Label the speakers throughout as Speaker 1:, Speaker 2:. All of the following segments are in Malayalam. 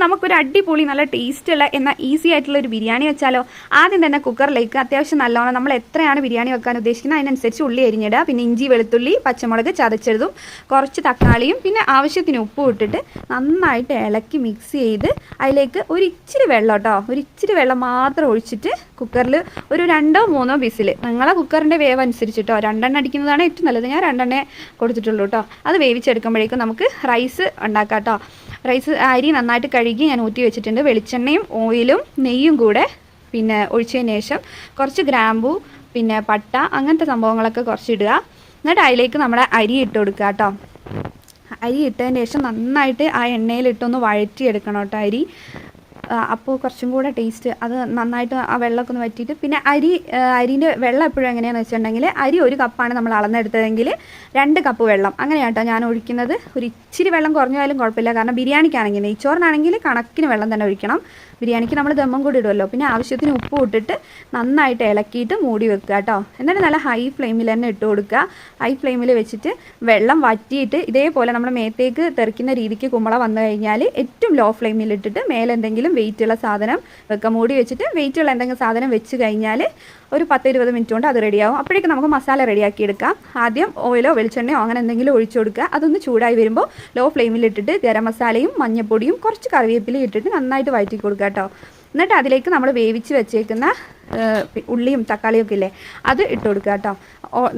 Speaker 1: നമുക്കൊരു അടിപൊളി നല്ല ടേസ്റ്റുള്ള എന്നാൽ ഈസി ആയിട്ടുള്ള ഒരു ബിരിയാണി വെച്ചാലോ. ആദ്യം തന്നെ കുക്കറിലേക്ക് അത്യാവശ്യം നല്ലോണം നമ്മൾ എത്രയാണ് ബിരിയാണി വെക്കാൻ ഉദ്ദേശിക്കുന്നത് അതിനനുസരിച്ച് ഉള്ളി അരിഞ്ഞിടുക. പിന്നെ ഇഞ്ചി വെളുത്തുള്ളി പച്ചമുളക് ചതച്ചതും കുറച്ച് തക്കാളിയും പിന്നെ ആവശ്യത്തിന് ഉപ്പും ഇട്ടിട്ട് നന്നായിട്ട് ഇളക്കി മിക്സ് ചെയ്ത് അതിലേക്ക് ഒരു ഇച്ചിരി വെള്ളം കേട്ടോ, ഒരു ഇച്ചിരി വെള്ളം മാത്രം ഒഴിച്ചിട്ട് കുക്കറിൽ ഒരു 2-3 വിസിൽ, നിങ്ങളെ കുക്കറിൻ്റെ വേവ് അനുസരിച്ചിട്ടോ. 2 അടിക്കുന്നതാണ് ഏറ്റവും നല്ലത്. ഞാൻ 2 കൊടുത്തിട്ടുള്ളൂ കേട്ടോ. അത് വേവിച്ചെടുക്കുമ്പോഴേക്കും നമുക്ക് റൈസ് ഉണ്ടാക്കാം കേട്ടോ. റൈസ് അരി നന്നായിട്ട് കഴുകി ഞാൻ ഊറ്റി വെച്ചിട്ടുണ്ട്. വെളിച്ചെണ്ണയും ഓയിലും നെയ്യും കൂടെ പിന്നെ ഒഴിച്ചതിന് ശേഷം കുറച്ച് ഗ്രാമ്പൂ പിന്നെ പട്ട അങ്ങനത്തെ സംഭവങ്ങളൊക്കെ കുറച്ച് ഇടുക. എന്നിട്ട് അതിലേക്ക് നമ്മുടെ അരി ഇട്ട് കൊടുക്കുക കേട്ടോ. അരി ഇട്ടതിന് ശേഷം നന്നായിട്ട് ആ എണ്ണയിലിട്ടൊന്ന് വഴറ്റിയെടുക്കണം കേട്ടോ അരി. അപ്പോൾ കുറച്ചും കൂടെ ടേസ്റ്റ് അത് നന്നായിട്ട് ആ വെള്ളമൊക്കെ ഒന്ന് വറ്റിയിട്ട് പിന്നെ അരിൻ്റെ വെള്ളം എപ്പോഴും എങ്ങനെയാണെന്ന് വെച്ചിട്ടുണ്ടെങ്കിൽ അരി 1 കപ്പാണ് നമ്മൾ അളന്നെടുത്തതെങ്കിൽ 2 കപ്പ് വെള്ളം അങ്ങനെയാണ് കേട്ടോ ഞാൻ ഒഴിക്കുന്നത്. ഒരു ഇച്ചിരി വെള്ളം കുറഞ്ഞാലും കുഴപ്പമില്ല, കാരണം ബിരിയാണിക്കാണെങ്കിൽ നെയ്ച്ചോറിനാണെങ്കിൽ കണക്കിന് വെള്ളം തന്നെ ഒഴിക്കണം. ബിരിയാണിക്ക് നമ്മൾ ദമ്മും കൂടി ഇടുമല്ലോ. പിന്നെ ആവശ്യത്തിന് ഉപ്പ് ഇട്ടിട്ട് നന്നായിട്ട് ഇളക്കിയിട്ട് മൂടി വെക്കുക കേട്ടോ. എന്നിട്ട് നല്ല ഹൈ ഫ്ലെയിമിൽ തന്നെ ഇട്ട് കൊടുക്കുക. ഹൈ ഫ്ലെയിമിൽ വെച്ചിട്ട് വെള്ളം വറ്റിയിട്ട് ഇതേപോലെ നമ്മുടെ മേത്തേക്ക് തെറിക്കുന്ന രീതിക്ക് കുമ്പള വന്നു കഴിഞ്ഞാൽ ഏറ്റവും ലോ ഫ്ലെയിമിൽ ഇട്ടിട്ട് മേലെ എന്തെങ്കിലും വെയിറ്റുള്ള സാധനം വെക്കുക. മൂടി വെച്ചിട്ട് വെയിറ്റുള്ള എന്തെങ്കിലും സാധനം വെച്ച് കഴിഞ്ഞാൽ ഒരു 10-20 മിനിറ്റ് കൊണ്ട് അത് റെഡിയാവും. അപ്പോഴേക്കും നമുക്ക് മസാല റെഡിയാക്കി എടുക്കാം. ആദ്യം ഓയിലോ വെളിച്ചെണ്ണയോ അങ്ങനെ എന്തെങ്കിലും ഒഴിച്ചു കൊടുക്കുക. അതൊന്ന് ചൂടായി വരുമ്പോൾ ലോ ഫ്ലെയിമിൽ ഇട്ടിട്ട് ഗരം മസാലയും മഞ്ഞൾപ്പൊടിയും കുറച്ച് കറിവേപ്പിലയും ഇട്ടിട്ട് നന്നായിട്ട് വഴറ്റി കൊടുക്കുക കേട്ടോ. എന്നിട്ട് അതിലേക്ക് നമ്മൾ വേവിച്ച് വെച്ചേക്കുന്ന ഉള്ളിയും തക്കാളിയൊക്കെ ഇല്ലേ അത് ഇട്ട് കൊടുക്കുക കേട്ടോ.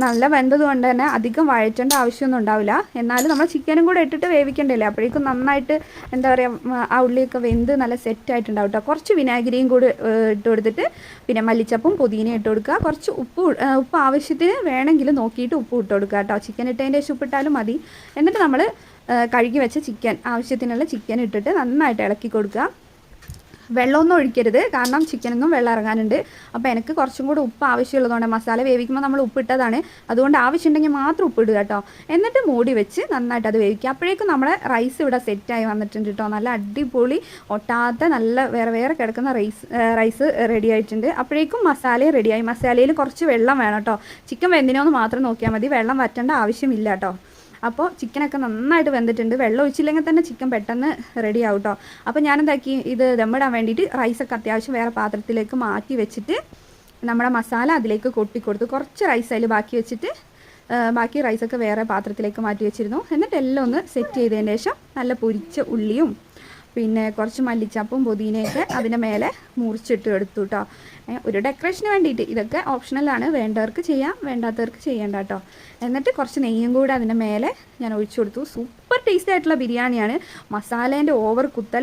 Speaker 1: നല്ല വെന്തത് കൊണ്ട് തന്നെ അധികം വഴറ്റേണ്ട ആവശ്യമൊന്നും ഉണ്ടാവില്ല. എന്നാലും നമ്മൾ ചിക്കനും കൂടെ ഇട്ടിട്ട് വേവിക്കേണ്ടല്ലേ, അപ്പോഴേക്കും നന്നായിട്ട് എന്താ പറയുക ആ ഉള്ളിയൊക്കെ വെന്ത് നല്ല സെറ്റായിട്ടുണ്ടാവും കേട്ടോ. കുറച്ച് വിനാഗിരിയും കൂടി ഇട്ട് കൊടുത്തിട്ട് പിന്നെ മല്ലിച്ചപ്പും പുതിനയും ഇട്ട് കൊടുക്കുക. കുറച്ച് ഉപ്പ് ആവശ്യത്തിന് വേണമെങ്കിൽ നോക്കിയിട്ട് ഉപ്പ് ഇട്ട് കൊടുക്കുക കേട്ടോ. ചിക്കൻ ഇട്ടതിൻ്റെ ശേഷം ഉപ്പിട്ടാലും മതി. എന്നിട്ട് നമ്മൾ കഴുകി വെച്ച ചിക്കൻ ആവശ്യത്തിനുള്ള ചിക്കൻ ഇട്ടിട്ട് നന്നായിട്ട് ഇളക്കി കൊടുക്കുക. വെള്ളമൊന്നും ഒഴിക്കരുത്, കാരണം ചിക്കനൊന്നും വെള്ളം ഇറങ്ങാനുണ്ട്. അപ്പോൾ എനിക്ക് കുറച്ചും കൂടി ഉപ്പ് ആവശ്യമുള്ളതുകൊണ്ട് മസാല വേവിക്കുമ്പോൾ നമ്മൾ ഉപ്പിട്ടതാണ്, അതുകൊണ്ട് ആവശ്യമുണ്ടെങ്കിൽ മാത്രം ഉപ്പിടുക കേട്ടോ. എന്നിട്ട് മൂടി വെച്ച് നന്നായിട്ട് അത് വേവിക്കുക. അപ്പോഴേക്കും നമ്മുടെ റൈസ് ഇവിടെ സെറ്റായി വന്നിട്ടുണ്ട് കേട്ടോ. നല്ല അടിപൊളി ഒട്ടാത്ത നല്ല വേറെ കിടക്കുന്ന റൈസ് റെഡി ആയിട്ടുണ്ട്. അപ്പോഴേക്കും മസാലയും റെഡിയായി. മസാലയിൽ കുറച്ച് വെള്ളം വേണം കേട്ടോ. ചിക്കൻ വെന്തിനോന്ന് മാത്രം നോക്കിയാൽ മതി, വെള്ളം വറ്റേണ്ട ആവശ്യമില്ല കേട്ടോ. അപ്പോൾ ചിക്കനൊക്കെ നന്നായിട്ട് വെന്തിട്ടുണ്ട്. വെള്ളം ഒഴിച്ചില്ലെങ്കിൽ തന്നെ ചിക്കൻ പെട്ടെന്ന് റെഡി ആവും കേട്ടോ. അപ്പോൾ ഞാനെന്താക്കി ഇത് ദമ്മിടാൻ വേണ്ടിയിട്ട് റൈസൊക്കെ അത്യാവശ്യം വേറെ പാത്രത്തിലേക്ക് മാറ്റി വെച്ചിട്ട് നമ്മുടെ മസാല അതിലേക്ക് കൊട്ടിക്കൊടുത്തു. കുറച്ച് റൈസ് അതിൽ ബാക്കി വെച്ചിട്ട് ബാക്കി റൈസൊക്കെ വേറെ പാത്രത്തിലേക്ക് മാറ്റി വെച്ചിരുന്നു. എന്നിട്ട് എല്ലാം ഒന്ന് സെറ്റ് ചെയ്തതിന് ശേഷം നല്ല പൊരിച്ച ഉള്ളിയും പിന്നെ കുറച്ച് മല്ലിച്ചപ്പും പുതിനയൊക്കെ അതിൻ്റെ മേലെ മുറിച്ചിട്ട് എടുത്തു കേട്ടോ. ഒരു ഡെക്കറേഷന് വേണ്ടിയിട്ട്. ഇതൊക്കെ ഓപ്ഷണലാണ്, വേണ്ടവർക്ക് ചെയ്യാം വേണ്ടാത്തവർക്ക് ചെയ്യേണ്ട കേട്ടോ. എന്നിട്ട് കുറച്ച് നെയ്യും കൂടെ അതിൻ്റെ മേലെ ഞാൻ ഒഴിച്ചു കൊടുത്തു. സൂപ്പർ ടേസ്റ്റി ആയിട്ടുള്ള ബിരിയാണിയാണ്. മസാലേൻ്റെ ഓവർ കുത്തൽ